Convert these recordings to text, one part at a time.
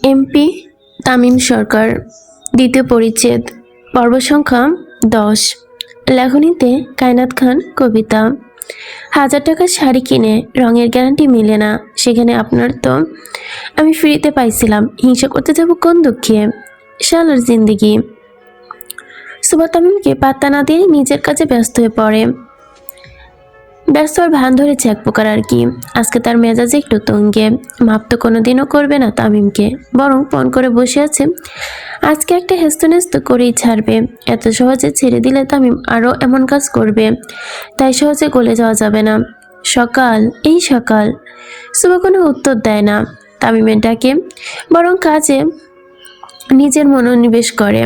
MP Tamim সরকার, দ্বিতীয় পরিচ্ছেদ, পর্ব সংখ্যা 10। লেখনীতে কায়নাত খান কবিতা। 1000 টাকার শাড়ি কিনে রঙের গ্যারান্টি মিলে না, সেখানে আপনার তো আমি ফ্রিতে পাইছিলাম, হিংসা করতে যাব কোন দুঃখে, শালার জিন্দেগি। সুবা তামিমকে পাত্তা না দিয়ে নিজের কাজে ব্যস্ত হয়ে পড়ে। ব্যস্ত আর ভান ধরেছে এক প্রকার আর কি। আজকে তার মেজাজে একটু তঙ্গে। মাপ তো কোনোদিনও করবে না তামিমকে, বরং পণ করে বসে আছে আজকে একটা হেস্তনেস্ত করেই ছাড়বে। এত সহজে ছেড়ে দিলে তামিম আরও এমন কাজ করবে, তাই সহজে গলে যাওয়া যাবে না। সকাল, এই সকাল। সুবা কোনো উত্তর দেয় না তামিমের ডাকে, বরং কাজে নিজের মনোনিবেশ করে।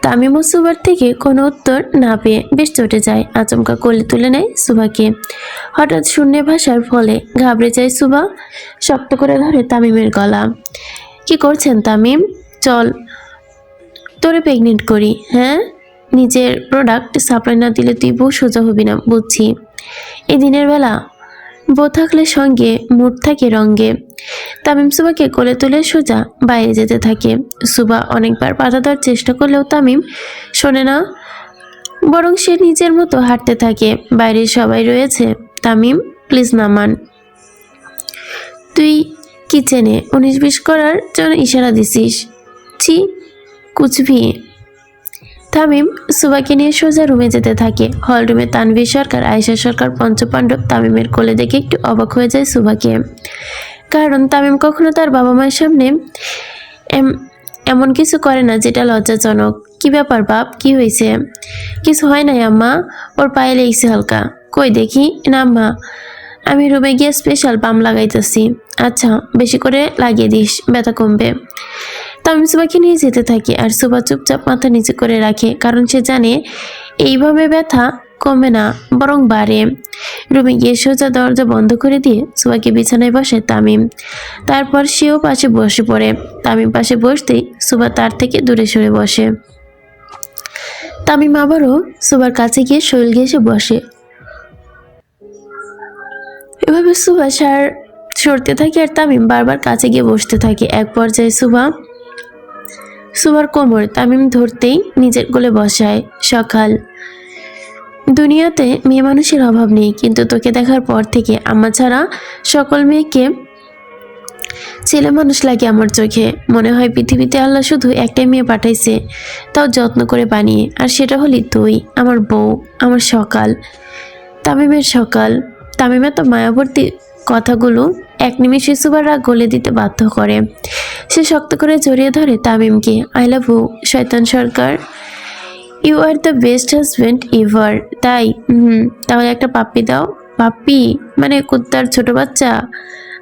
তামিম ও সুবার থেকে কোনো উত্তর না পেয়ে বেশ চটে যায়, আচমকা কোলে তুলে নেয় সুবাকে। হঠাৎ শূন্য ভাষার ফলে ঘাবড়ে যায় সুবা, শক্ত করে ধরে তামিমের গলা। কি করছেন তামিম? চল তোরে প্রেগনেন্ট করি। হ্যাঁ, নিজের প্রোডাক্ট সাপ্লাই না দিলে তুই বউ সোজা হবি না, বুঝছি। এই দিনের বেলা বউ থাকলে সঙ্গে মুড থাকে রঙ্গে। তামিম সুবাকে কোলে তুলে সোজা বাইরে যেতে থাকে। সুবা অনেকবার বাধা দেওয়ার চেষ্টা করলেও তামিম শোনে না, বরং সে নিজের মতো হাঁটতে থাকে। বাইরে সবাই রয়েছে। তামিম, প্লিজ নামান। তুই কিচেনে 19-20 করার জন্য ইশারা দিছিস। ছি, কুচভি। তামিম সুবাকে নিয়ে সোজা রুমে যেতে থাকে। হল রুমে তানভীর সরকার, আয়েশা সরকার, পঞ্চপাণ্ডব তামিমের কোলে দেখে একটু অবাক হয়ে যায় সুবাকে। কারণ তামিম কখনো তার বাবা মায়ের সামনে এমন কিছু করে না যেটা লজ্জাজনক। কি ব্যাপার বাপ, কি হয়েছে? কিছু হয় নাই আম্মা, ওর পায়ে লেগেছে হালকা। কই দেখি না আম্মা, আমি রুমে গিয়ে স্পেশাল বাম লাগাইতেছি। আচ্ছা, বেশি করে লাগিয়ে দিস, ব্যথা কমবে। তামিম সুবাকে নিয়ে যেতে থাকে আর সুবা চুপচাপ মাথা নিচু করে রাখে, কারণ সে জানে এইভাবে ব্যথা কমে না, বরং বাড়ে। রুমে গিয়ে সোজা দরজা বন্ধ করে দিয়ে সুবাকে বিছানায় বসে তামিম। তারপর সেও পাশে বসে পড়ে। তামিম পাশে বসতেই সুবা তার থেকে দূরে সরে বসে। তামিম আবারও সুবার কাছে গিয়ে শৈল ঘেঁষে বসে। এভাবে সুবা সরতে থাকে আর তামিম বারবার কাছে গিয়ে বসতে থাকে। এক পর্যায়ে সুবার কোমর তামিম ধরতেই নিজের কোলে বসায়। সকাল। দুনিয়াতে মেয়ে মানুষের অভাব নেই, কিন্তু তোকে দেখার পর থেকে আম্মা ছাড়া সকল মেয়েকে ছেলে মানুষ লাগে আমার চোখে। মনে হয় পৃথিবীতে আল্লাহ শুধু একটাই মেয়ে পাঠাইছে, তাও যত্ন করে বানিয়ে, আর সেটা হলি তুই, আমার বউ, আমার সকাল। তামিমের সকাল। তামিমের তো মায়াবর্তী কথাগুলো এক নিমিষে সুবার রাগ গলে দিতে বাধ্য করে। সে শক্ত করে জড়িয়ে ধরে তামিমকে। আই লাভ ইউ শয়তান Sarkar, you are the best husband ever. তাই তাহলে একটা পাপ্পি দাও। পাপ্পি মানে কুত্তার ছোট বাচ্চা?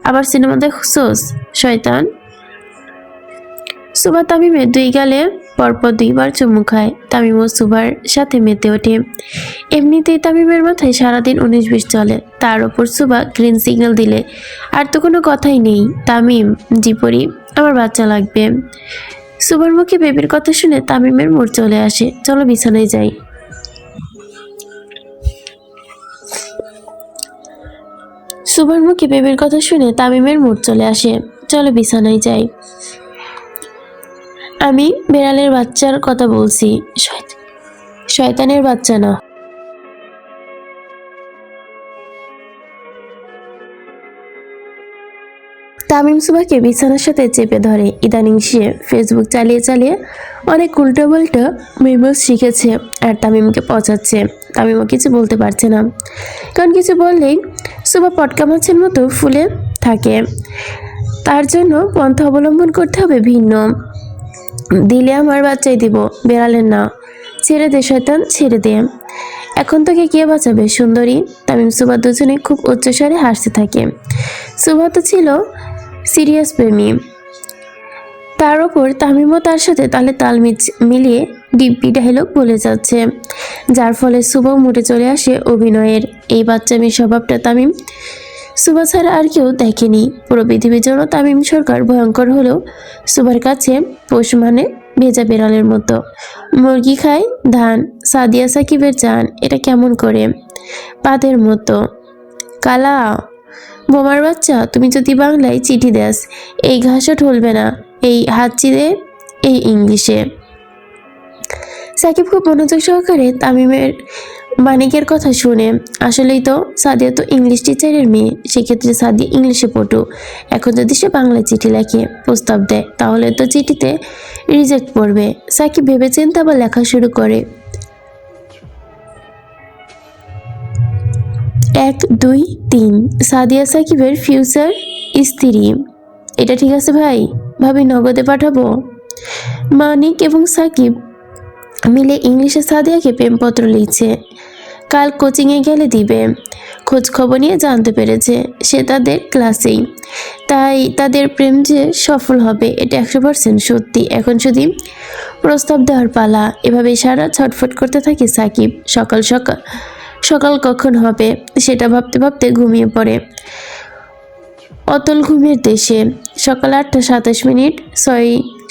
আবার সিনেমা দেখছোস শয়তান? সুবা তামিমের 2 গালে পরপর 2বার চুমু খায়। তামিম ও সুবার সাথে মেতে ওঠে। এমনিতেই তামিমের মাথায় সারাদিন 19-20 চলে, তার ওপর সুবা গ্রিন সিগন্যাল দিলে আর তো কোনো কথাই নেই। তামিম, জিপরি, আমার বাচ্চা লাগবে। সুবার মুখে বেবির কথা শুনে তামিমের মুড চলে আসে। চলো বিছানায় যাই। সুবার মুখে বেবির কথা শুনে তামিমের মুড চলে আসে। চলো বিছানায় যাই। আমি বেড়ালের বাচ্চার কথা বলছি, শয়তানের বাচ্চা না। তামিম সুবাকে বিছানার সাথে চেপে ধরে। ইদানিং সে ফেসবুক চালিয়ে চালিয়ে অনেক উল্টোপাল্টা মেমোস শিখেছে আর তামিমকে পচাচ্ছে। তামিমও কিছু বলতে পারছে না, কারণ কিছু বললেই সুবা পটকা মাছের মতো ফুলে থাকে। তার জন্য পন্থা অবলম্বন করতে হবে ভিন্ন। দিলে আমার বাচ্চাই দিব, বেড়ালের না। ছেড়ে দে শয়তান, ছেড়ে দে। এখন তোকে কে বাঁচাবে সুন্দরী? তামিম সুবা দুজনে খুব উচ্চস্বরে হাসতে থাকে। সুবা তো ছিল সিরিয়াস প্রেমী, তার ওপর তামিমও তার সাথে তালে তাল মিলিয়ে ডিম্পি ডায়লগ বলে যাচ্ছে, যার ফলে সুবা মুডে চলে আসে অভিনয়ের। এই বাচ্চামি স্বভাবটা তামিম সুবা ছাড়া আর কেউ দেখেনি। পুরো পৃথিবীর জন্য তামিম সরকার ভয়ঙ্কর হলেও সুবার কাছে পোষ মানে ভেজা বেড়ালের মতো। মুরগি খায় ধান, সাদিয়া সাকিবের জান, এটা কেমন করে? পাদের মতো। কালা বোমার বাচ্চা, তুমি যদি বাংলায় চিঠি দেস এই ঘাসও ঢলবে না। এই হাত চিরে এই ইংলিশে। সাকিব খুব মনোযোগ সহকারে তামিমের মানিকের কথা শুনে। আসলেই তো সাদিয়া তো ইংলিশ টিচারের মেয়ে, সেক্ষেত্রে সাদিয়া ইংলিশে পটু। এখন যদি সে বাংলায় চিঠি লেখে, প্রস্তাব দেয়, তাহলে তো চিঠিতে রিজেক্ট পড়বে। সাকিব ভেবেচিন্তে আবার লেখা শুরু করে। 1 2 3 সাদিয়া সাকিবের ফিউচার স্ত্রী। এটা ঠিক আছে ভাই? ভাবি নগদে পাঠাবো? মানিক এবং সাকিব মিলে ইংলিশে সাদিয়াকে প্রেমপত্র লিখছে। কাল কোচিংয়ে গেলে দিবে। খোঁজ খবর নিয়ে জানতে পেরেছে সে তাদের ক্লাসেই, তাই তাদের প্রেম যে সফল হবে এটা 100% সত্যি। এখন শুধু প্রস্তাব দেওয়ার পালা। এভাবে সারা ছটফট করতে থাকে সাকিব। সকাল সকাল সকাল কখন হবে সেটা ভাবতে ভাবতে ঘুমিয়ে পড়ে অতল ঘুমের দেশে। সকাল 8টা 27 মিনিট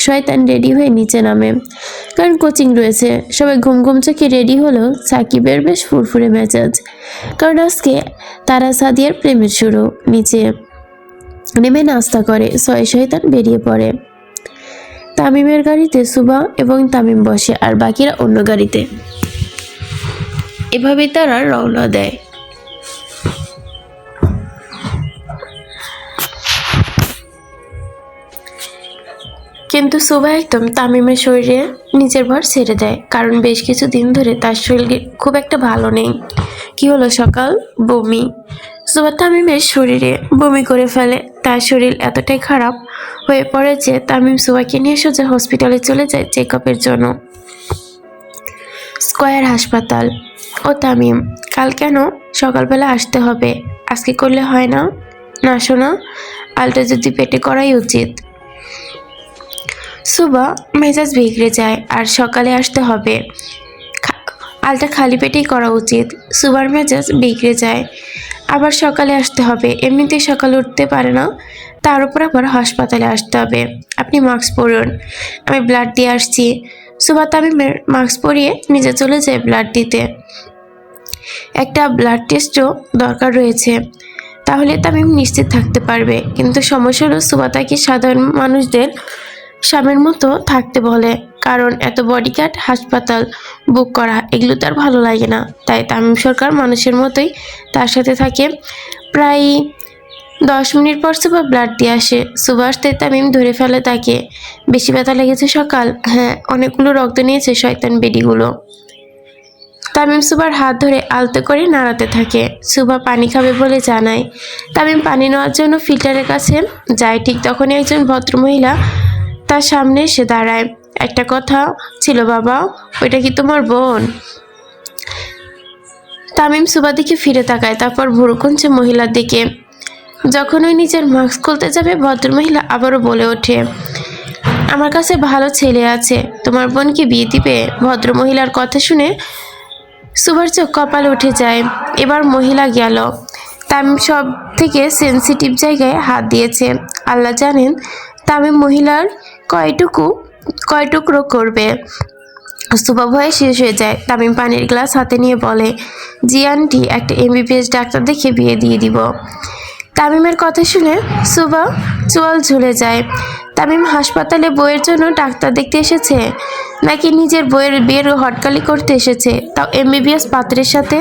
শয়তান রেডি হয়ে নিচে নামে, কারণ কোচিং রয়েছে। সবাই ঘুম ঘুম চোখে রেডি হলো। সাকিবের বেশ ফুরফুরে মেজাজ, কারণ আজকে তারা সাদিয়ার প্রেমের শুরু। নিচে নেমে নাস্তা করে শয়তান বেরিয়ে পড়ে। তামিমের গাড়িতে সুবা এবং তামিম বসে, আর বাকিরা অন্য গাড়িতে। এভাবে তারা রওনা দেয়। কিন্তু সুবা একদম তামিমের শরীরে নিজের ভর ছেড়ে দেয়, কারণ বেশ কিছু দিন ধরে তার শরীর খুব একটা ভালো নেই। কি হলো? সকাল বমি। সুবা তামিমের শরীরে বমি করে ফেলে। তার শরীর এতটাই খারাপ হয়ে পড়ে যে তামিম সুবাকে নিয়ে সোজা হসপিটালে চলে যায় চেক আপের জন্য। স্কয়ার হাসপাতাল। ও তামিম, কাল কেন সকালবেলা আসতে হবে? আজকে করলে হয় না? না শোনা, আলটা যদি পেটে করাই উচিত। সুবা মেজাজ বিগড়ে যায়। আর সকালে আসতে হবে, আলটা খালি পেটেই করা উচিত। সুবার মেজাজ বিগড়ে যায়। আবার সকালে আসতে হবে, এমনিতেই সকালে উঠতে পারে না, তার উপর আবার হাসপাতালে আসতে হবে। আপনি মাস্ক পরুন, আমি ব্লাড দিয়ে আসছি। সুবা তামিমের মাস্ক পরিয়ে নিজে চলে যায় ব্লাড দিতে। একটা ব্লাড টেস্টও দরকার রয়েছে, তাহলে তামিম নিশ্চিত থাকতে পারবে। কিন্তু সমস্যা হলো সুবা তাকে সাধারণ মানুষদের স্বামীর মতো থাকতে বলে, কারণ এত বডিগার্ড, হাসপাতাল বুক করা, এগুলো তার ভালো লাগে না। তাই তামিম সরকার মানুষের মতোই তার সাথে থাকে। প্রায় 10 মিনিট পর সুবা ব্লাড দিয়ে আসে। সুবা আসতে তামিম ধরে ফেলে তাকে। বেশি ব্যথা লেগেছে সকাল? হ্যাঁ, অনেকগুলো রক্ত নিয়েছে শয়তান বেডিগুলো। তামিম সুবার হাত ধরে আলতো করে নাড়াতে থাকে। সুবা পানি খাবে বলে জানায়। তামিম পানি নেওয়ার জন্য ফিল্টারের কাছে যায়। ঠিক তখনই একজন ভদ্রমহিলা তার সামনে এসে দাঁড়ায়। একটা কথা ছিল বাবা, ওইটা কি তোমার বোন? তামিম সুবা দিকে ফিরে তাকায়, তারপর ভুরু কুঁচে মহিলার দিকে। যখন ওই নিজের মাস্ক খুলতে যাবে, ভদ্রমহিলা আবারও বলে ওঠে, আমার কাছে ভালো ছেলে আছে, তোমার বোনকে বিয়ে দিবে? ভদ্রমহিলার কথা শুনে সুবার চোখ কপালে উঠে যায়। এবার মহিলা গেল। তামিম সব থেকে সেন্সিটিভ জায়গায় হাত দিয়েছে। আল্লাহ জানেন তামিম মহিলার কয় টুকরো করবে। সুবা ভয়ে শেষ হয়ে যায়। তামিম পানির গ্লাস হাতে নিয়ে বলে, জি আন্টি, একটা MBBS ডাক্তার দেখে বিয়ে দিয়ে দিব। তামিমের কথা শুনে সুবা চোয়াল ঝুলে যায়। তামিম হাসপাতালে বইয়ের জন্য ডাক্তার দেখতে এসেছে, নাকি নিজের বইয়ের বিয়ের হটকালি করতে এসেছে, তাও MBBS পাত্রের সাথে?